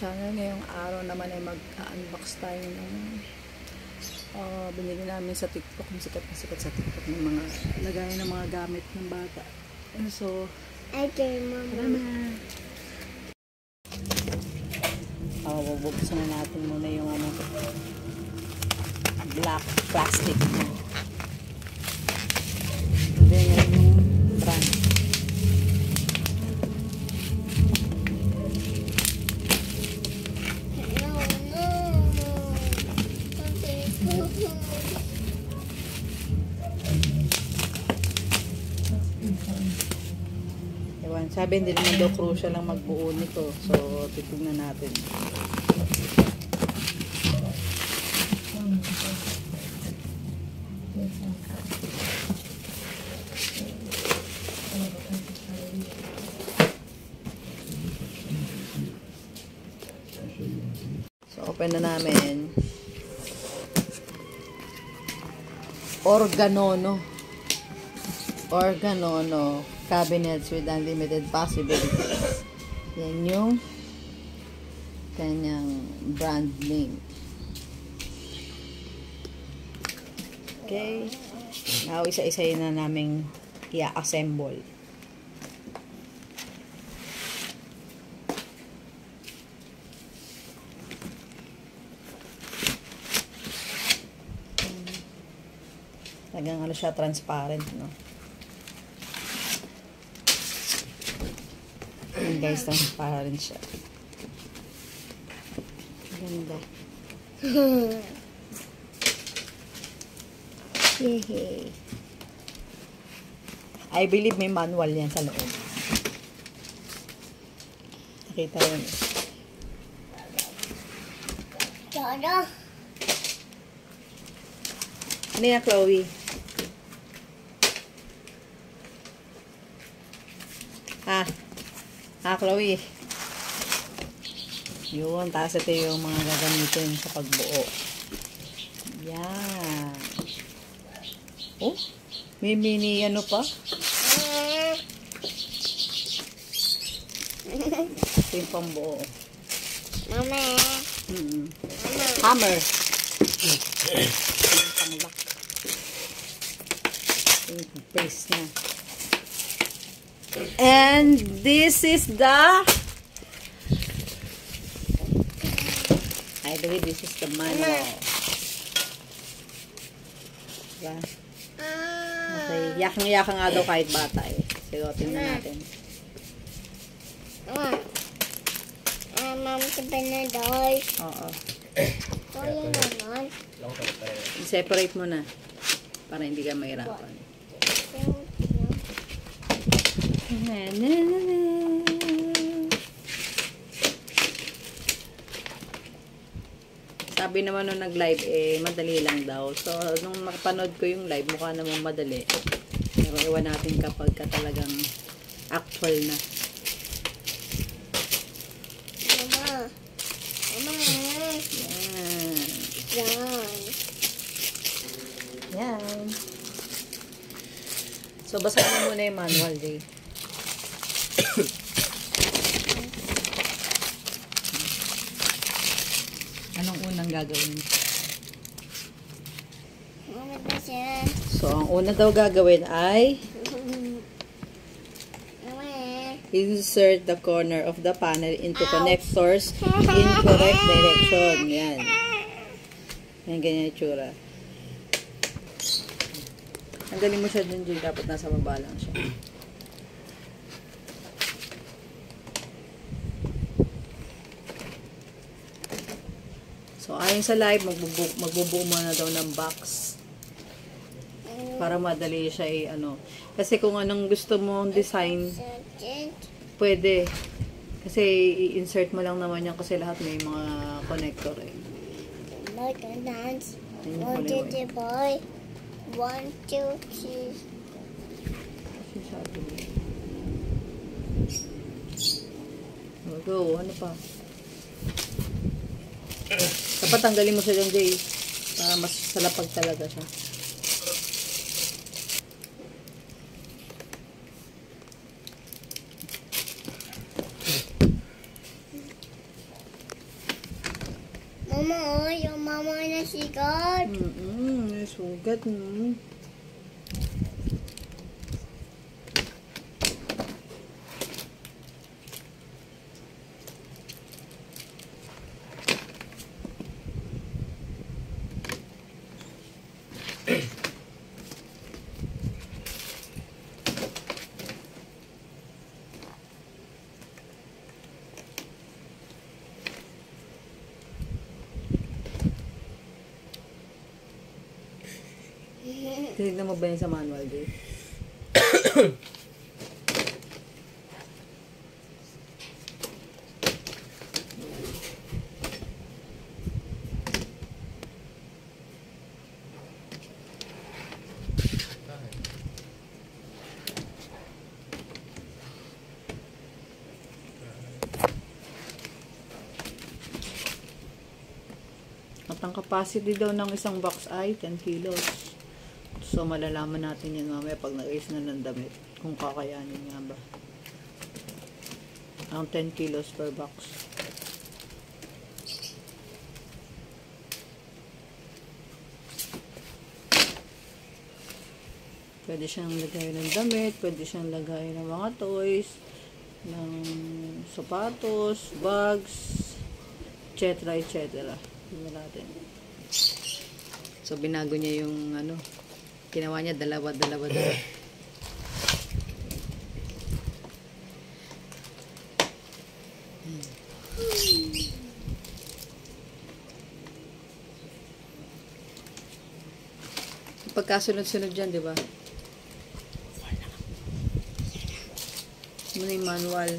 channel. Ngayong araw naman ay mag-unbox tayo ng binili namin sa TikTok. Sikat na sikat sa TikTok ng mga lagayan ng mga gamit ng bata. And so, mama. Bubuksan na natin muna yung black plastic. Then yung brand. Sabi hindi naman daw crucial lang magbuo nito. So, titignan natin. So, open na namin. Organono cabinets with unlimited possibilities. Yan yung kanyang brand name. Okay. Now, isa-isa na naming i-assemble. Talagang ano siya, transparent, no? Ayan guys, transparent siya. Ganda. Yehey. I believe may manual yan sa loob. Nakita yun. Ano yan, Chloe? Chloe. Yun, taas ito yung mga gagamitin sa pagbuo. Yan. Oh, may mini ano pa? Ito yung pambuo. Mama. Hammer. Panglak. Yung paste na. And this is the, I believe this is the manual. Diba? Okay. Yakang-yaka nga daw kahit bata eh. Sige, tingnan natin. Ma'am, sabi na doy. Oo. So, yun naman. I-separate mo na. Para hindi ka mahirapan. Sabi naman nung nag-live madali lang daw. So nung nakapanood ko yung live, mukha naman madali. Pero iwan natin kapag talagang actual na. Mama. Yan. So basahin mo muna yung manual, Jay. Anong unang gagawin? So, ang una daw gagawin ay insert the corner of the panel into connectors in correct direction. Yan. Yan, ganyan yung tsura. Tanggalin mo siya dun, Jay. Dapat nasa baba lang siya. So, ayon sa live, magbubuo muna daw ng box. Para madali siya ano. Kasi kung anong gusto mong design, pwede. Kasi i-insert mo lang naman yan kasi lahat may mga connector eh. Like a dance. One, two, three, boy. 1, 2, 3. Go, ano pa? Dapat tanggalin mo siya dyan, Jay. Para mas salapag talaga siya. Mama, oh, yung mama na sigat. May sugat, no? Tinignan mo ba yun sa manual, Dave? At ang capacity daw ng isang box ay 10 kilos. So, malalaman natin yan mamaya pag nag-ayos na ng damit. Kung kakayanin nga ba. Ang 10 kilos per box. Pwede siyang lagay ng damit, pwede siyang lagay ng mga toys, ng sapatos, bags, etc. etc. Tingnan natin. So, binago niya yung ano, ginawa niya dalawa. Pagkasunod-sunod dyan, di ba? Ano yung manual?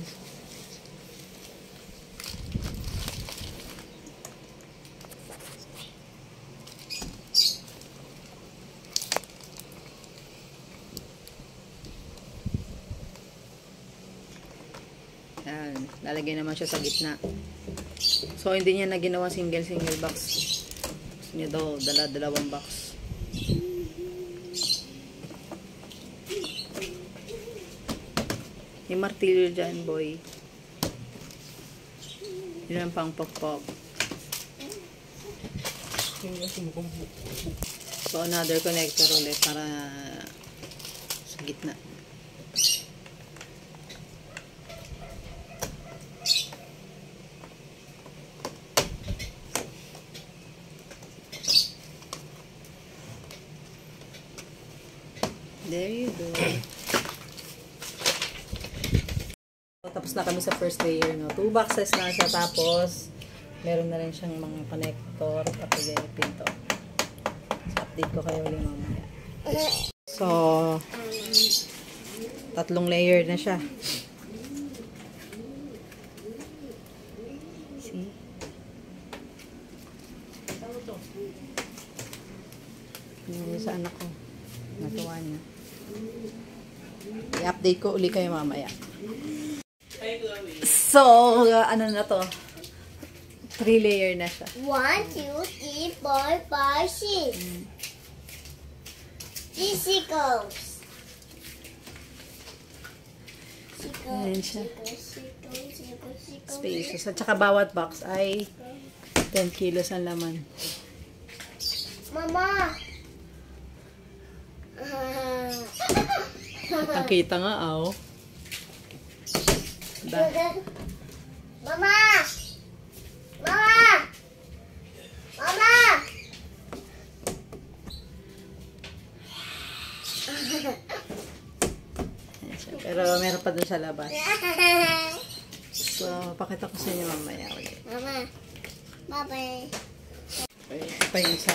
Yan. Lalagay naman siya sa gitna. So, hindi niya na ginawa single box. Gusto niya daw, dalawang box. May martilyo dyan, boy. Yun ang pang pok-pok. So, another connector ulit para sa gitna. There you go. Tapos na kami sa first layer, no? 2 boxes na siya, tapos meron na rin siyang mga connector, tapos yung pinto. So, update ko kayo ulit mamaya. So, 3 layer na siya. See? Hindi sa anak ko. Natuwa niya. I-update ko ulit kayo mamaya. So, ano na to? 3 layer na siya. 1, 2, 3, 4, 5, 6. Bicycles. Ayan siya. Spacious. At saka bawat box ay 10 kilos ang laman. Mama! Nakita nga, oh. Mama! Mama! Mama! Pero meron pa dun sa labas. So, pakita ko sa inyo mamaya ulit. Mama! Bye-bye. Ito pa yung isa.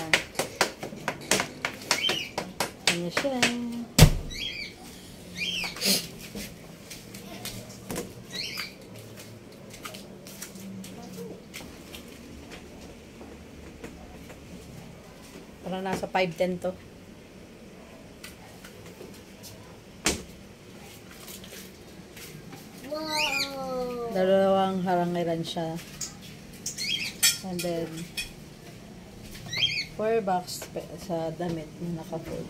Ano siya? Parang nasa 5'10" to. Wow! Dalawang harangiran siya. And then 4 box sa damit na naka-fold.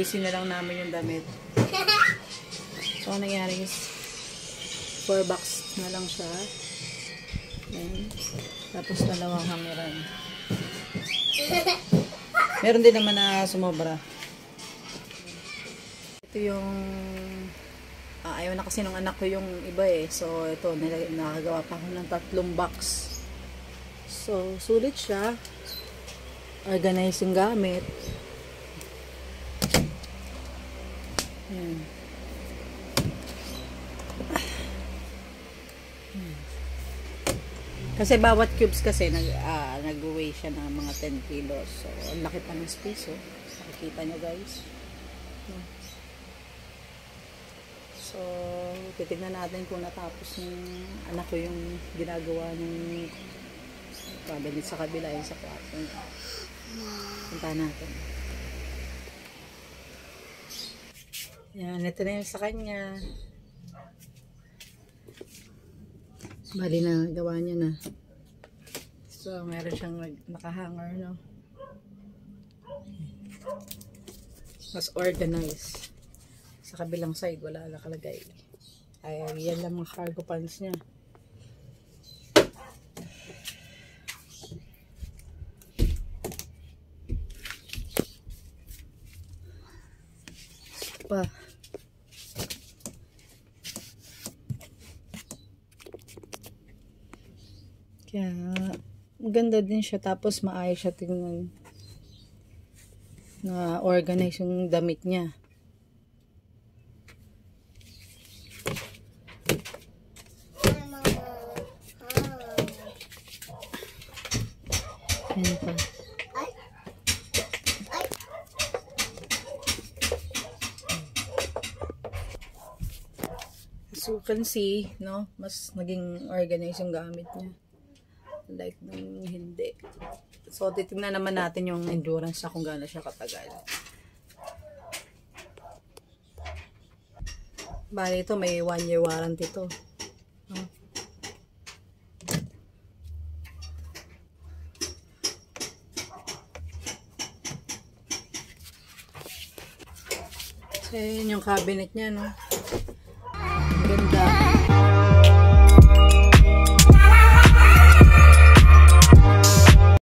ayusin na lang namin yung damit. So, ang nangyari is 4 box na lang siya. Ayan. Tapos dalawang hangeran. Meron din naman na sumobra. Ito yung ayaw na kasi nung anak ko yung iba eh. So, ito, nakagawa pa ako ng 3 box. So, sulit siya. Organize yung gamit. Ayan. Kasi bawat cubes kasi nag-weigh siya ng mga 10 kilos. So, ang laki pa ng space, oh. Nakikita nyo, guys. So, titignan natin kung natapos ng anak ko yung ginagawa ng cabinet sa kabila, yung sa kwarto. Punta natin. Yan, ito na yung sa kanya. Bali na, gawa niya na. So, meron siyang nakahanger, no? Mas organized. Sa kabilang side, wala nakalagay. Ay, yan lang mga cargo pants niya. Pa. Kaya, maganda din siya. Tapos, maayos siya tingnan. Na organize yung damit niya. Ayan pa. So, you can see, no? Mas naging organized yung gamit niya. Like nung hindi. So, titignan naman natin yung endurance na kung gaano siya katagal. Bali ito, may 1 year warranty to. No? So, yun yung cabinet niya, no?